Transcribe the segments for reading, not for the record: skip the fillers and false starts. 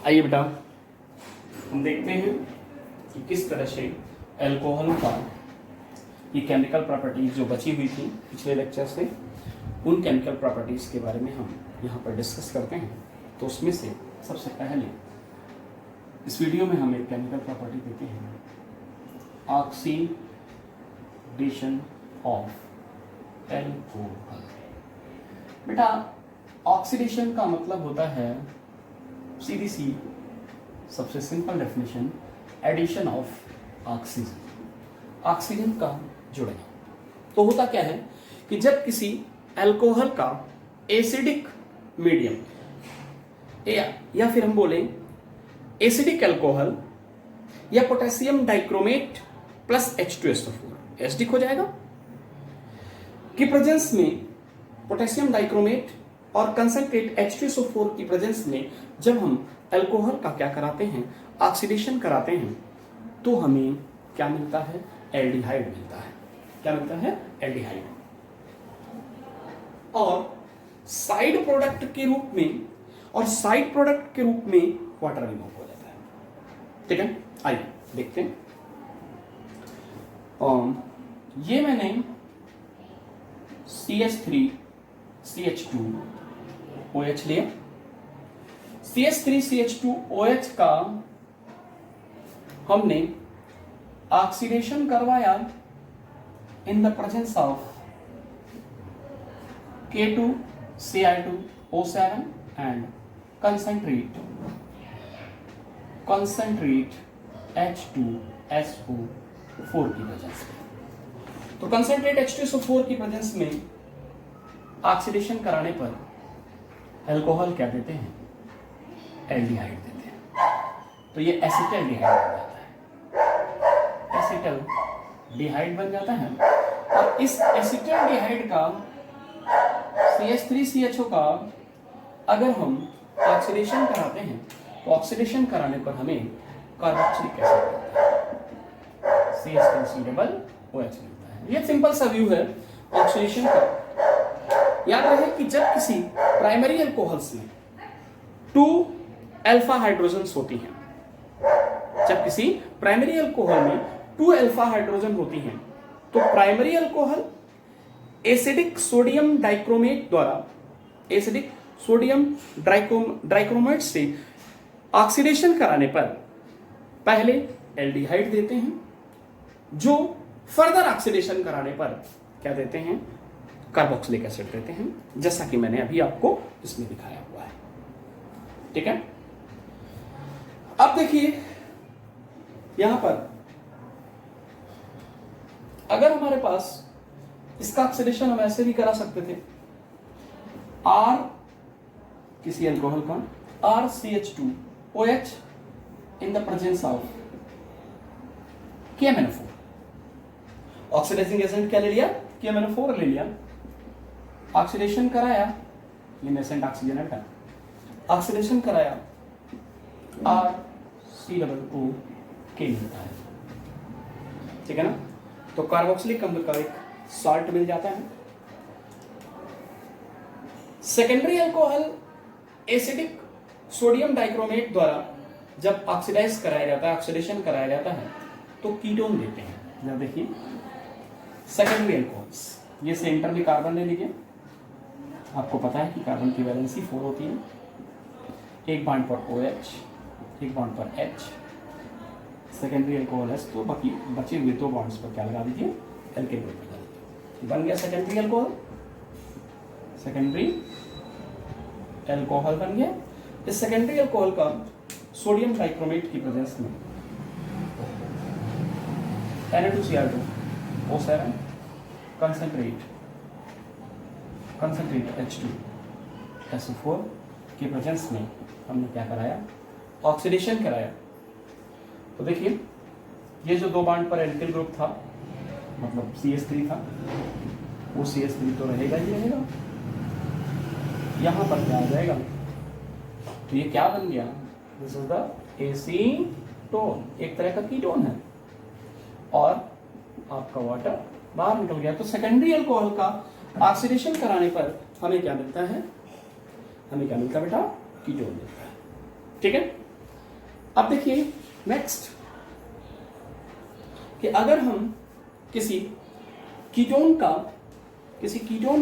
आइए बेटा हम देखते हैं कि किस तरह से अल्कोहल का ये केमिकल प्रॉपर्टीज जो बची हुई थी पिछले लेक्चर से, उन केमिकल प्रॉपर्टीज के बारे में हम यहाँ पर डिस्कस करते हैं। तो उसमें से सबसे पहले इस वीडियो में हम एक केमिकल प्रॉपर्टी देते हैं, ऑक्सीडेशन ऑफ अल्कोहल। बेटा ऑक्सीडेशन का मतलब होता है सीधी सी सबसे simple definition, addition of oxygen, oxygen का जुड़ना। तो होता क्या है कि जब किसी अल्कोहल का एसिडिक मीडियम या फिर हम बोलें एसिडिक अल्कोहल या potassium dichromate plus H2SO4 acidic हो जाएगा की प्रेजेंस में, पोटेशियम डाइक्रोमेट और कंसंट्रेट H2SO4 की प्रेजेंस में जब हम अल्कोहल का क्या कराते हैं, ऑक्सीडेशन कराते हैं, तो हमें क्या मिलता है, एल्डिहाइड मिलता है। क्या मिलता है, एल्डिहाइड। और साइड प्रोडक्ट के रूप में वाटर रिमूव हो जाता है। ठीक है, आइए देखते हैं। ये मैंने CH3CH2OH लिया। CH3CH2OH का हमने ऑक्सीडेशन करवाया इन the presence of K2Cl2O7 and concentrate H2SO4 की प्रेजेंस में। तो कंसंट्रेट H2SO4 की प्रेजेंस में ऑक्सीडेशन कराने पर अल्कोहल क्या देते हैं, एल्डिहाइड देते हैं। तो ये एसिटल्डिहाइड बन जाता है, एसिटल्डिहाइड बन जाता है। और इस एसिटल्डिहाइड का CH3CHO का अगर हम ऑक्सीडेशन कराते हैं तो ऑक्सीडेशन कराने पर हमें कार्बोक्सिलिक एसिड मिलता है, CH3COOH मिलता है। ये सिंपल सा व्यू है ऑक्सीडेशन का। याद रहे कि जब किसी प्राइमरी अल्कोहल्स में 2 अल्फा हाइड्रोजन्स होती हैं, जब किसी प्राइमरी अल्कोहल में 2 अल्फा हाइड्रोजन होती हैं, तो primary alcohol acidic sodium dichromate द्वारा, एसिडिक सोडियम डाइक्रोमेट से ऑक्सीडेशन कराने पर पहले एल्डिहाइड देते हैं, जो फर्दर ऑक्सीडेशन कराने पर क्या देते हैं, कार्बोक्सिलिक एसिड देते हैं, जैसा कि मैंने अभी आपको इसमें दिखाया हुआ है। ठीक है, अब देखिए यहां पर अगर हमारे पास इसका ऑक्सीडेशन हम ऐसे भी करा सकते थे, R किसी अल्कोहल का RCH2OH in the presence of KMnO4। Oxidizing agent क्या ले लिया, KMnO4 ले लिया, ऑक्सीडेशन कराया, ये नेसेंट ऑक्सीजन है, ऑक्सीडेशन कराया, RCOOK मिलता है। ठीक है ना, तो कार्बोक्सिलिक अम्ल का एक सॉल्ट मिल जाता है। Secondary alcohol acidic sodium dichromate द्वारा जब ऑक्सीडाइज कराया जाता है, ऑक्सीडेशन कराया जाता है, तो कीटोन देते हैं। जब देखिए सेकेंडरी अल्कोहल्स, ये सेंटर में कार्बन ले लीजिए, आपको पता है कि कार्बन की वैलेंसी 4 होती है, एक बॉन्ड पर OH, एक बॉन्ड पर H, सेकेंडरी अल्कोहल है, तो बाकी बचे हुए 2 बॉन्ड्स पर क्या लगा दीजिए, एल्केन ग्रुप लगा दीजिए, बन गया सेकेंडरी अल्कोहल। सेकेंडरी अल्कोहल बन गया। इस सेकेंडरी अल्कोहल का सोडियम डाइक्रोमेट की प्रेजेंस में Na2Cl2O7 कंसंट्रेट H2SO4 की प्रेजेंस में हमने क्या कराया, ऑक्सीडेशन कराया। तो देखिए ये जो 2 बॉन्ड पर एल्किल ग्रुप था, मतलब CH3 था, वो CH3 तो रहेगा ही रहेगा, यहां पर क्या आ जाएगा, तो ये क्या बन गया, दिस इज द एसीटोन, एक तरह का कीटोन है, और आपका वाटर बाहर निकल गया। तो सेकेंडरी अल्कोहल का ऑक्सीडेशन कराने पर हमें क्या मिलता है, हमें क्या मिलता है बेटा, कीटोन मिलता है। ठीक है, अब देखिए नेक्स्ट कि अगर हम किसी कीटोन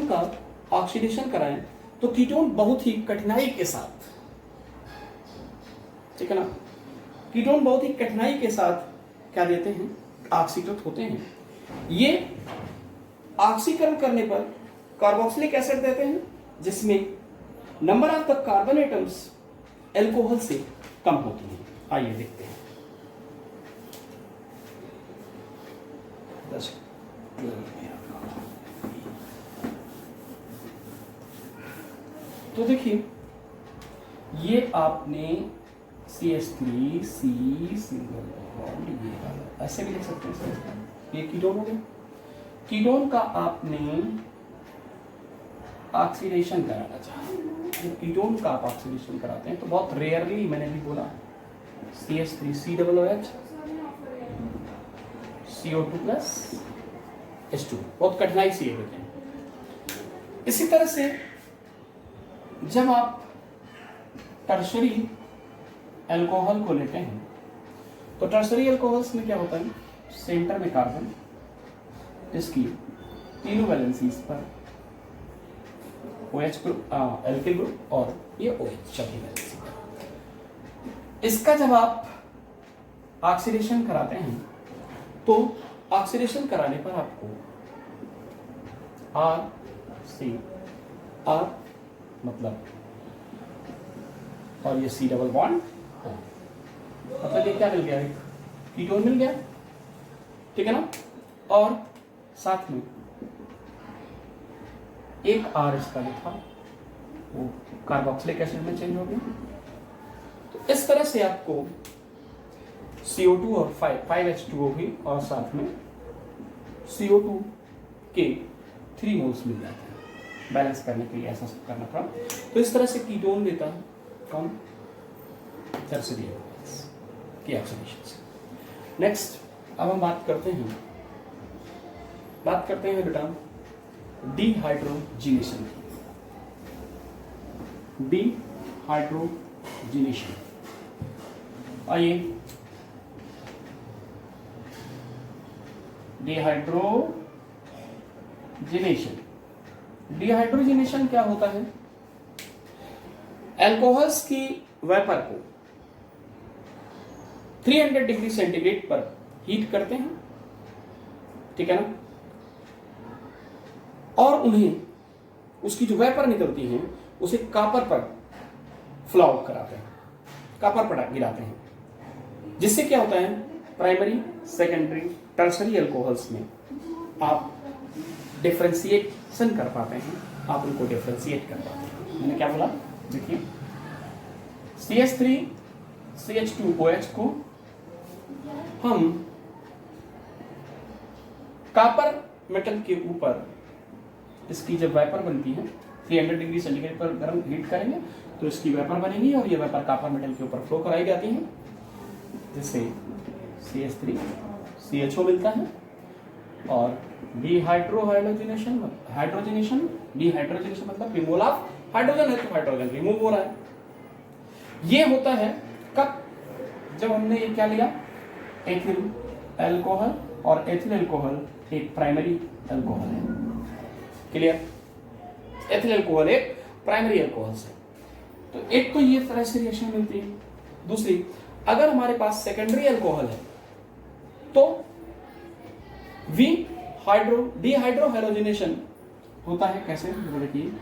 का ऑक्सीडेशन कराएं तो कीटोन बहुत ही कठिनाई के साथ, ठीक है ना, कीटोन बहुत ही कठिनाई के साथ क्या देते हैं, ऑक्सीकृत होते हैं। ये ऑक्सीकरण करने पर कार्बोक्सिलिक एसिड देते हैं जिसमें number of the carbon atoms alcohol से कम होती हैं। आइए देखते हैं। तो देखिए ये आपने CH3 C सिंगल बॉन्ड, ये वाला ऐसे भी लिख सकते हैं। ये कीटोन हो गया। कीटोन का आपने ऑक्सीडेशन कराना चाहा, जब कीटोन का आप ऑक्सीडेशन कराते हैं तो बहुत रेयरली, मैंने भी बोला, CH3 COOH CO2 plus H2 बहुत कठिनाई से ये होते हैं। इसी तरह से जब आप टर्शरी अल्कोहल को लेते हैं तो टर्शरी अल्कोहल्स में क्या होता है, सेंटर में कार्बन जिसकी तीनों वैलेंसीज पर OH ग्रुप, एल्किल ग्रुप और ये OH चौथी वैलेंसी पर। इसका जब आप ऑक्सीडेशन कराते हैं तो ऑक्सीडेशन कराने पर आपको R मतलब और ये C डबल बॉन्ड, मतलब ये क्या मिल गया, एक कीटोन मिल गया, ठीक है ना, और साथ में एक R इसका जो था वो कार्बोक्सिलिक एसिड में चेंज हो गया। तो इस तरह से आपको CO2 और 5H2O भी और साथ में CO2 के 3 मोल्स मिल जाते हैं। बैलेंस करने के लिए ऐसा सब करना पड़ा। तो इस तरह से कीटोन देता है कौन, टर्शरी अल्कोहल्स की ऑक्सीडेशन से। नेक्स्ट अब हम बात करते हैं बेटा डिहाइड्रोजिनेशन की। डिहाइड्रोजिनेशन, आइए डिहाइड्रोजिनेशन क्या होता है, अल्कोहल्स की वेपर को 300 डिग्री सेंटीग्रेड पर हीट करते हैं, ठीक है ना, और उन्हें उसकी जो वेपर निकलती है उसे कापर पर फ्लो आउट कराते हैं, कापर पर गिराते हैं, जिससे क्या होता है, प्राइमरी सेकेंडरी टर्शरी अल्कोहल्स में आप डिफरेंशिएशन कर पाते हैं, आप उनको डिफरेंशिएट कर पाते हैं। मैंने क्या बोला, देखिए CH3 CH2OH को हम कॉपर मेटल के ऊपर इसकी जब वेपर बनती है 300 डिग्री सेंटीग्रेड पर गर्म हीट करेंगे तो इसकी वेपर बनेगी और ये वेपर कॉपर मेटल के ऊपर फ्लो कराई जाती है, जिससे CH3 CHO मिलता है और डिहाइड्रोजिनेशन मतलब रिमूवल ऑफ हाइड्रोजन है, तो हाइड्रोजन रिमूव हो रहा है। ये होता है कब, जब हमने ये क्या लिया, एथिल अल्कोहल, और एथिल अल्कोहल एक प्राइमरी अल्कोहल है, क्लियर, एथिल अल्कोहल एक प्राइमरी अल्कोहल है। तो एक तो ये तरह से रिएक्शन मिलती है। दूसरी, अगर हमारे पास सेकेंडरी अल्कोहल है तो डिहाइड्रोजिनेशन होता है कैसे, देखिए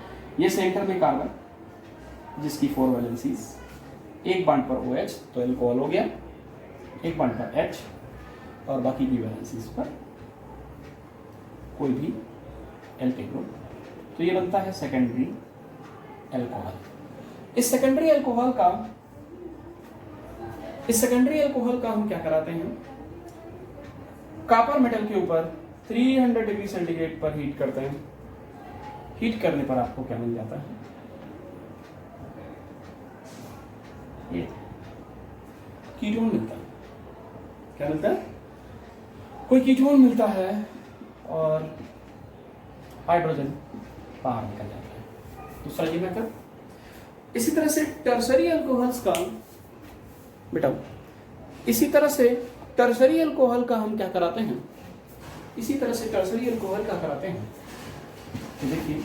ये सेंटर में कार्बन जिसकी 4 वैलेंसीज, एक बांड पर OH तो अल्कोहल हो गया, एक बांड पर H और बाकी की वैलेंसीज पर कोई भी एल्किल ग्रुप, तो ये बनता है सेकेंडरी अल्कोहल। इस सेकेंडरी अल्कोहल का हम क्या कराते हैं, कॉपर मेटल के ऊपर 300 डिग्री सेंटीग्रेड पर हीट करते हैं। हीट करने पर आपको क्या मिल जाता है, ये कीटोन मिलता है। क्या मिलता है, कोई कीटोन मिलता है और हाइड्रोजन बाहर निकल जाता है। दूसरा ये मेथड। इसी तरह से टर्शरी अल्कोहल्स का बेटा इसी तरह से टर्सरी अल्कोहल का हम क्या कराते हैं, इसी तरह से टर्सरी अल्कोहल का कराते हैं। तो देखिए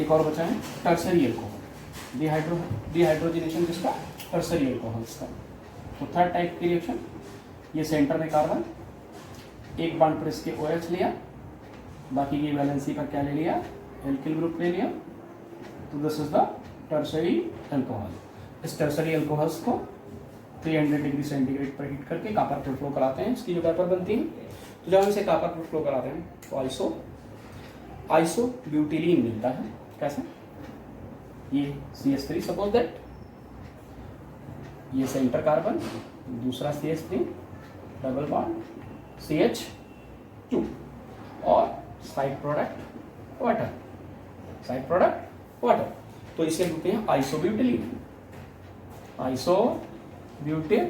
एक और बचा है टर्सरी अल्कोहल, डिहाइड्रोजनेशन किसका, टर्सरी अल्कोहल्स का। तो थर्ड टाइप की रिएक्शन, ये सेंटर में कार्बन, एक बॉन्ड पर इसके OH लिया, बाकी की वैलेंसी पर क्या ले लिया, एल्किल ग्रुप ले लिया। तो this is the tertiary alcohol. इस टर्सरी अल्कोहल्स को 300 डिग्री सेंटीग्रेड पर हीट करके कापर पर फ्लो कराते हैं, इसकी जो वेपर बनती है। तो जब हम इसे कापर पर फ्लो कराते हैं तो आइसो ब्यूटिलीन मिलता है। कैसे, ये CH3 सपोज दैट, ये सेंटर कार्बन, दूसरा CH3 डबल बॉन्ड CH2 और side product water, side product water. तो इसे बोलते हैं आइसोब्यूटिलीन, आइसोब्यूटिलीन।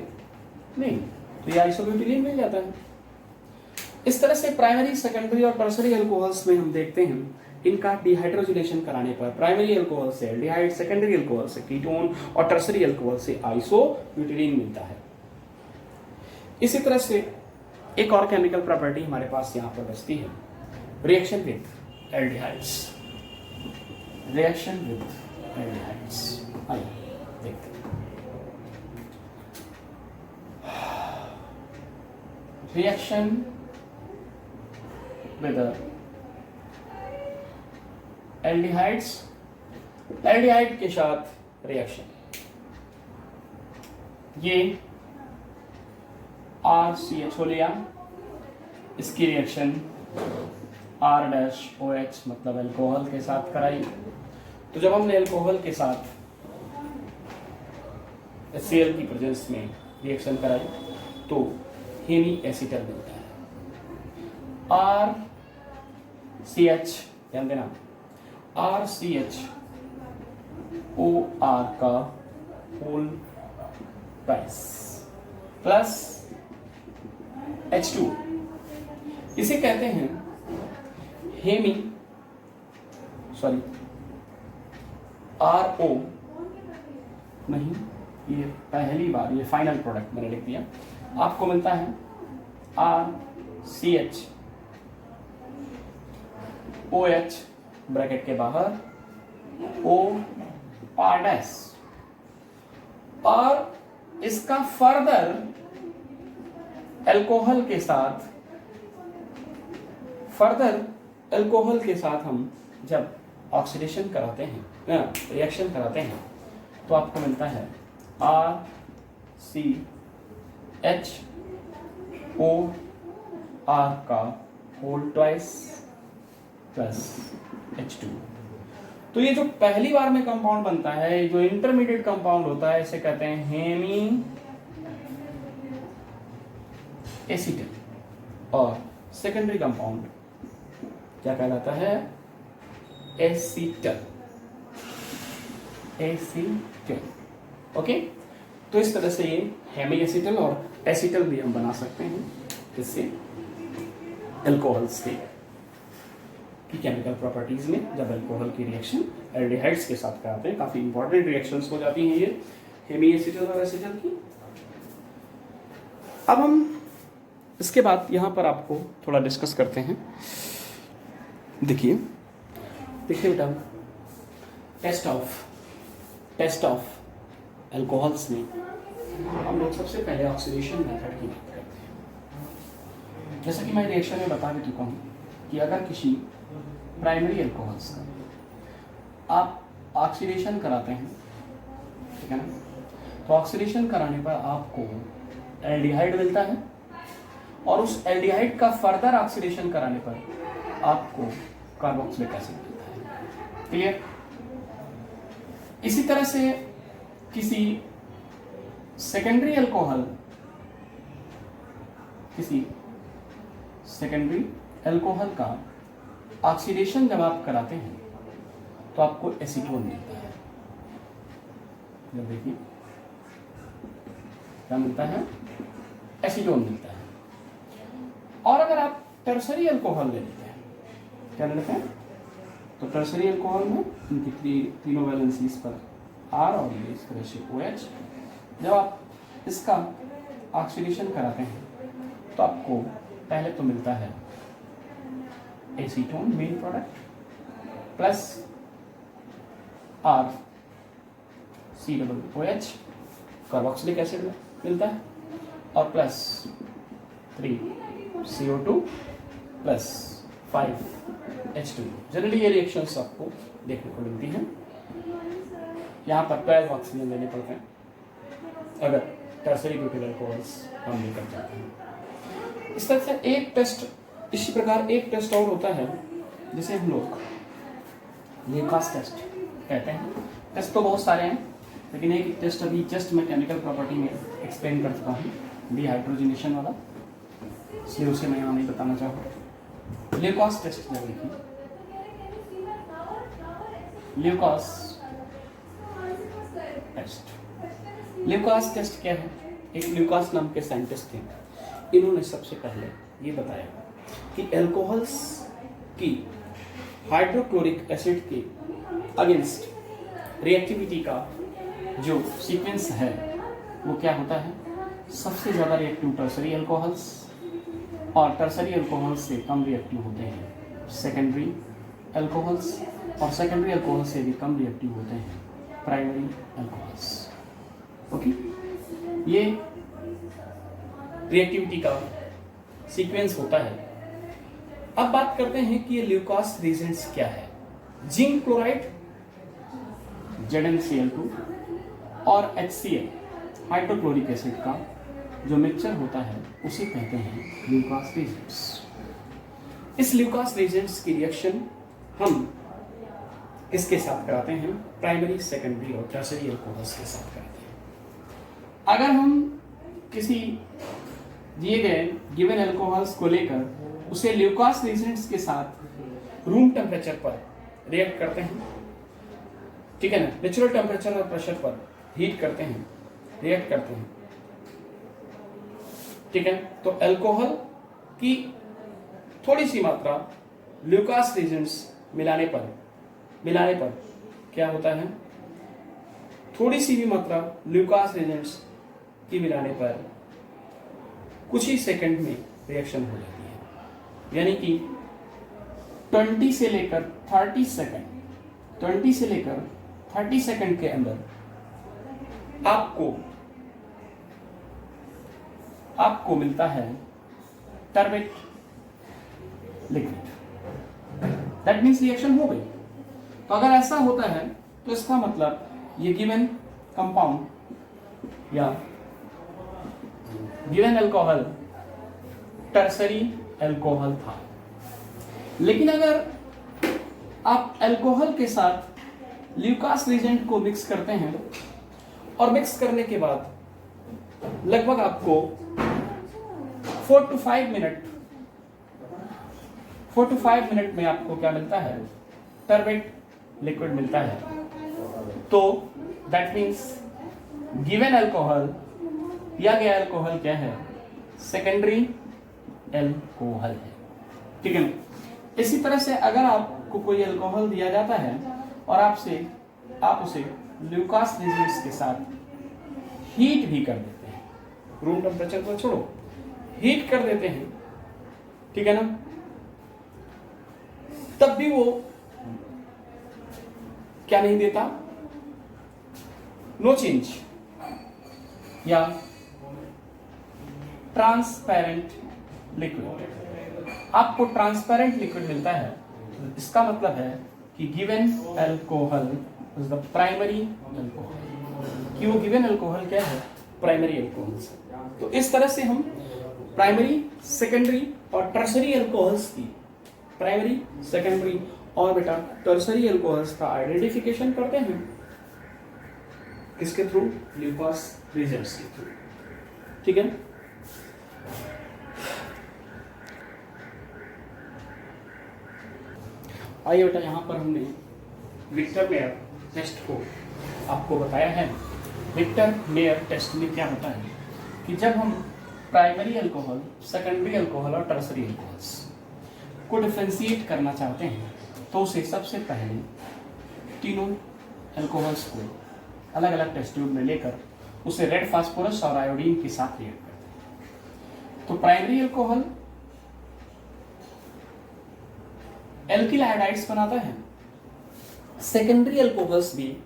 तो ये आइसोब्यूटिलीन मिल जाता है। इस तरह से प्राइमरी, सेकेंडरी और टर्सरी अल्कोहल्स में हम देखते हैं इनका डिहाइड्रोजनेशन कराने पर प्राइमरी अल्कोहल से एल्डिहाइड, सेकेंडरी अल्कोहल से कीटोन और टर्सरी अल्कोहल से आइसोब्यूटिलीन मिलता है। इसी तरह से एक और केमिकल प्रॉपर्टी हमारे पास यहां पर बचती है, reaction with aldehydes, reaction with aldehydes. आइए देखते हैं। रिएक्शन विद एल्डिहाइड्स, एल्डिहाइड के साथ रिएक्शन, ये RCHO लिया, इसकी रिएक्शन R-OH मतलब अल्कोहल के साथ कराई। तो जब हमने अल्कोहल के साथ HCl की प्रेजेंस में रिएक्शन कराई तो हेमी एसीटल मिलता है। RCH, ध्यान देना, RCHOR का होल ट्वाइस प्लस H2, इसे कहते हैं हेमी, सॉरी RO नहीं, ये पहली बार, ये फाइनल प्रोडक्ट मैंने लिख दिया। आपको मिलता है RCHOH ब्रैकेट के बाहर OR-, और इसका फर्दर अल्कोहल के साथ हम जब ऑक्सीडेशन कराते हैं, रिएक्शन कराते हैं, तो आपको मिलता है RCHOR का होल ट्वाइस प्लस H2। तो ये जो पहली बार में कंपाउंड बनता है, जो इंटरमीडिएट कंपाउंड होता है, इसे कहते हैं हेमी एसीटल, और सेकेंडरी कंपाउंड क्या कहलाता है, एसीटल, एसीटल। ओके, तो इस तरह से ये हेमी एसीटल और एसीटल भी हम बना सकते हैं इससे अल्कोहल्स की केमिकल प्रॉपर्टीज में। जब अल्कोहल की रिएक्शन एल्डिहाइड्स के साथ कराते हैं, काफी इंपॉर्टेंट रिएक्शंस हो जाती हैं ये हेमी एसीटल और एसीटल की। अब हम इसके बाद यहाँ पर आपको थोड़ा डिस्कस करते हैं। देखिए बेटा, टेस्ट ऑफ अल्कोहल्स में हम लोग सबसे पहले ऑक्सीडेशन मेथड की बात करते हैं। जैसा कि मैं रिएक्शन में बता भी चुका हूँ कि अगर किसी प्राइमरी अल्कोहल्स का आप ऑक्सीडेशन कराते हैं, ठीक है ना, तो ऑक्सीडेशन कराने पर आपको एल्डिहाइड मिलता है, और उस एल्डिहाइड का फर्दर ऑक्सीडेशन कराने पर आपको कार्बोक्सिलिक एसिड मिलता है। क्लियर? इसी तरह से किसी सेकेंडरी अल्कोहल का ऑक्सीडेशन जब आप कराते हैं तो आपको एसीटोन मिलता है। जब देखिए क्या मिलता है, एसीटोन मिलता है। और अगर आप टर्सरी अल्कोहल ले लेते हैं, क्या लेते हैं, तो टर्सरी अल्कोहल में इनकी तीनों वैलेंसीज पर R और ये इस तरह से OH, जब आप इसका ऑक्सीडेशन कराते हैं तो आपको पहले तो मिलता है acetone main product plus RCOOH carboxylic acid मिलता है और plus 3CO2 plus 5H2। Generally ये रिएक्शंस आपको देखने को मिलती हैं। यहाँ पर 12 ऑक्सीजन लेने पड़ते हैं अगर टर्सरी ब्यूटाइल अल्कोहल्स हम लेकर जाते हैं। इस तरह से एक टेस्ट, इसी प्रकार एक टेस्ट और होता है जिसे हम लोग ल्यूकास टेस्ट कहते हैं। टेस्ट तो बहुत सारे हैं लेकिन एक टेस्ट अभी जस्ट मैं केमिकल प्रॉपर्टी में एक्सप्लेन कर चुका हूँ, डिहाइड्रोजनेशन वाला, इसलिए उसे मैं यहाँ नहीं बताना चाहूँगा। ल्यूकास टेस्ट जब देखिए, ल्यूकास टेस्ट, ल्यूकास टेस्ट क्या है? एक ल्यूकास नाम के साइंटिस्ट थे, इन्होंने सबसे पहले ये बताया कि अल्कोहल्स की हाइड्रोक्लोरिक एसिड के अगेंस्ट रिएक्टिविटी का जो सीक्वेंस है वो क्या होता है, सबसे ज़्यादा रिएक्टिव टर्सरी अल्कोहल्स और टर्सरी अल्कोहल्स से कम रिएक्टिव होते हैं सेकेंडरी अल्कोहल्स और सेकेंडरी अल्कोहल से भी कम रिएक्टिव होते हैं प्राइमरी अल्कोहल्स। ओके, ये रिएक्टिविटी का सीक्वेंस होता है। अब बात करते हैं कि ये ल्यूकास रीजेंट्स क्या है। जिंक क्लोराइड ZnCl2 और HCl हाइड्रोक्लोरिक एसिड का जो मिक्सचर होता है उसे कहते हैं ल्यूकास रीजेंट्स। इस ल्यूकास रीजेंट्स की रिएक्शन हम किसके साथ कराते हैं? प्राइमरी, सेकेंडरी और टर्सरी अल्कोहल्स के साथ कराते हैं। अगर हम किसी दिए गए गिवन अल्कोहल्स को लेकर उसे ल्यूकास रीजेंट्स के साथ रूम टेम्परेचर पर रिएक्ट करते हैं, ठीक है ना, नेचुरल टेम्परेचर और प्रेशर पर हीट करते हैं, रिएक्ट करते हैं, ठीक है, तो अल्कोहल की थोड़ी सी मात्रा ल्यूकास रीजेंट्स मिलाने पर क्या होता है, थोड़ी सी भी मात्रा ल्यूकास रीजेंट्स की मिलाने पर कुछ ही सेकंड में रिएक्शन हो जाती है। यानी कि 20 से लेकर 30 सेकंड के अंदर आपको मिलता है टर्बेट लिक्विड। दैट मीन्स रिएक्शन हो गई। तो अगर ऐसा होता है तो इसका मतलब ये गिवन कंपाउंड या गिवन अल्कोहल टर्सरी अल्कोहल था। लेकिन अगर आप अल्कोहल के साथ ल्यूकास रीजेंट को मिक्स करते हैं और मिक्स करने के बाद लगभग आपको 4 to 5 मिनट में आपको क्या मिलता है? टर्बेट लिक्विड मिलता है। तो दैट मीन्स गिवन अल्कोहल, दिया गया अल्कोहल क्या है? सेकेंडरी अल्कोहल है, ठीक है ना। इसी तरह से अगर आपको कोई अल्कोहल दिया जाता है और आप उसे ल्यूकास रीजेंट्स के साथ हीट भी कर देते हैं, रूम टेम्परेचर को छोड़ो, हीट कर देते हैं, ठीक है ना, तब भी वो क्या नहीं देता? नो चेंज या ट्रांसपेरेंट लिक्विड। आपको ट्रांसपेरेंट लिक्विड मिलता है, इसका मतलब है कि given alcohol is the primary alcohol. कि वो गिवन अल्कोहल क्या है? Primary alcohol. तो इस तरह से हम प्राइमरी, सेकेंडरी और टर्सरी अल्कोहल्स की, प्राइमरी, सेकेंडरी और बेटा टर्सरी अल्कोहल्स का आइडेंटिफिकेशन करते हैं किसके थ्रू? ल्यूकास रीजेंट्स के थ्रू, ठीक है। आइए बेटा, यहाँ पर हमने विक्टर मेयर टेस्ट को आपको बताया है। विक्टर मेयर टेस्ट में क्या होता है कि जब हम प्राइमरी अल्कोहल, सेकेंडरी अल्कोहल और टर्सरी अल्कोहल्स को डिफ्रेंशिएट करना चाहते हैं तो उसे सबसे पहले तीनों अल्कोहल्स को अलग अलग टेस्ट ट्यूब में लेकर उसे रेड फास्फोरस और आयोडीन के साथ रिएक्ट करते हैं। तो प्राइमरी अल्कोहल एल्किल आयोडाइड्स बनाता है, सेकेंडरी अल्कोहल्स भी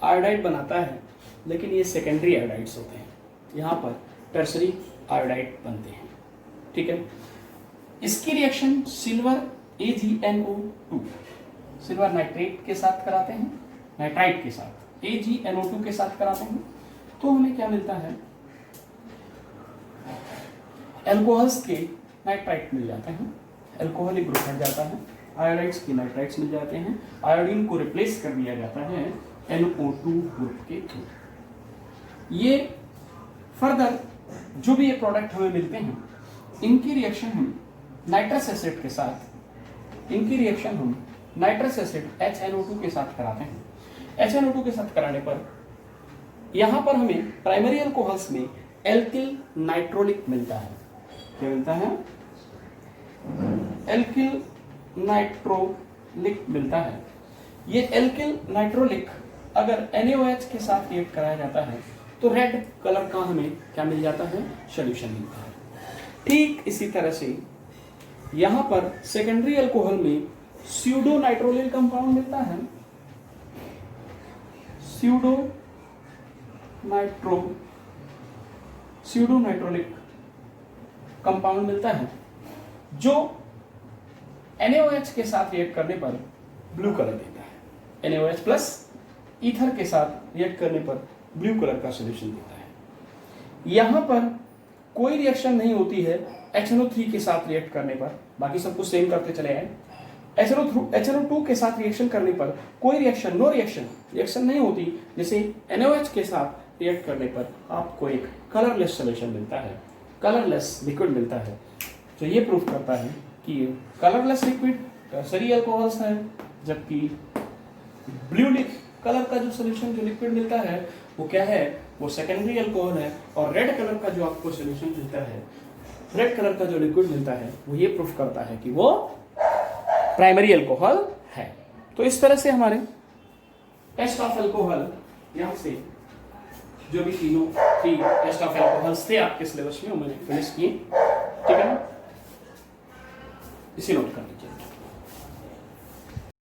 आयोडाइड बनाता है, लेकिन ये सेकेंडरी आयोडाइड्स होते हैं, यहाँ पर टर्सरी आयोडाइड बनते हैं। ठीक है, इसकी reaction silver AgNO2 silver nitrate के साथ कराते हैं, नाइट्राइट के साथ AgNO2 के साथ कराते हैं, तो हमें क्या मिलता है, एल्कोहल्स के नाइट्राइट मिल जाते हैं, एल्कोहलिक ग्रुप हट जाता है, आयोडाइड्स के नाइट्राइट्स मिल जाते हैं, आयोडीन को रिप्लेस कर दिया जाता है NO2 ग्रुप के थ्रू। ये फर्दर जो भी ये प्रोडक्ट हमें मिलते हैं, इनकी रिएक्शन हम नाइट्रस एसिड के साथ, नाइट्रस एसिड HNO2 के साथ कराते हैं। HNO2 के साथ कराने पर यहां पर हमें प्राइमरी अल्कोहल्स में एल्किल नाइट्रोलिक मिलता है। क्या मिलता है? एल्किल नाइट्रोलिक मिलता है। ये एल्किल नाइट्रोलिक अगर NaOH के साथ रिएक्ट कराया जाता है तो रेड कलर का हमें क्या मिल जाता है, सॉल्यूशन मिलता है। ठीक इसी तरह से यहां पर सेकेंडरी अल्कोहल में स्यूडो नाइट्रोलिल कंपाउंड मिलता है, स्यूडो नाइट्रोलिक कंपाउंड मिलता है, जो NaOH के साथ रिएक्ट करने पर ब्लू कलर देता है। NaOH प्लस ईथर के साथ रिएक्ट करने पर ब्लू कलर का सॉल्यूशन देता है। यहां पर कोई रिएक्शन नहीं होती है HNO3 के साथ रिएक्ट करने पर, बाकी सब कुछ सेम करते चले आए। HNO2 के साथ रिएक्शन करने पर कोई रिएक्शन, नो रिएक्शन नहीं होती, जैसे NaOH के साथ रिएक्ट करने पर आपको एक कलरलेस सॉल्यूशन मिलता है, कलरलेस लिक्विड मिलता है। तो ये प्रूफ करता है कि कलरलेस लिक्विड टर्सरी अल्कोहल्स है, जबकि ब्लू कलर का जो सॉल्यूशन, जो लिक्विड मिलता है वो क्या है, वो सेकेंडरी अल्कोहल है। और रेड कलर का जो आपको सॉल्यूशन मिलता है, रेड कलर का जो लिक्विड मिलता है, वो ये प्रूफ करता है कि वो प्राइमरी अल्कोहल है। तो इस तरह से हमारे टेस्ट ऑफ अल्कोहल, यहां से जो भी तीन टेस्ट ऑफ अल्कोहल्स थे आपके सिलेबस में, वो मैंने फिनिश किए। ठीक है ना, इसी नोट